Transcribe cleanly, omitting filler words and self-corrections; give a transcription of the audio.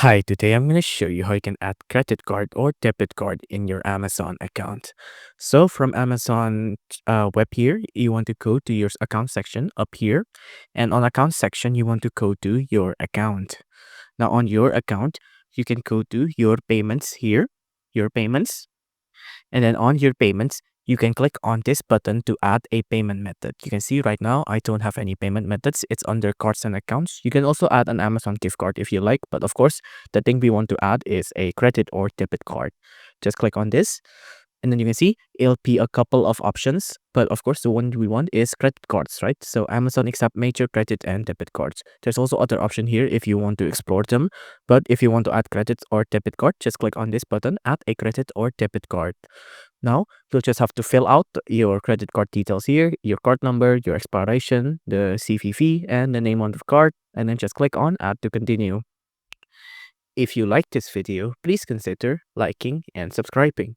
Hi, today I'm going to show you how you can add credit card or debit card in your Amazon account. So from Amazon web here, you want to go to your account section up here. And on account section, you want to go to your account. Now on your account, you can go to your payments here, your payments. And then on your payments, you can click on this button to add a payment method. You can see right now, I don't have any payment methods. It's under cards and accounts. You can also add an Amazon gift card if you like. But of course, the thing we want to add is a credit or debit card. Just click on this. And then you can see it'll be a couple of options. But of course, the one we want is credit cards, right? So Amazon accept major credit and debit cards. There's also other option here if you want to explore them. But if you want to add credit or debit card, just click on this button, add a credit or debit card. Now, you'll just have to fill out your credit card details here, your card number, your expiration, the CVV, and the name on the card, and then just click on Add to continue. If you like this video, please consider liking and subscribing.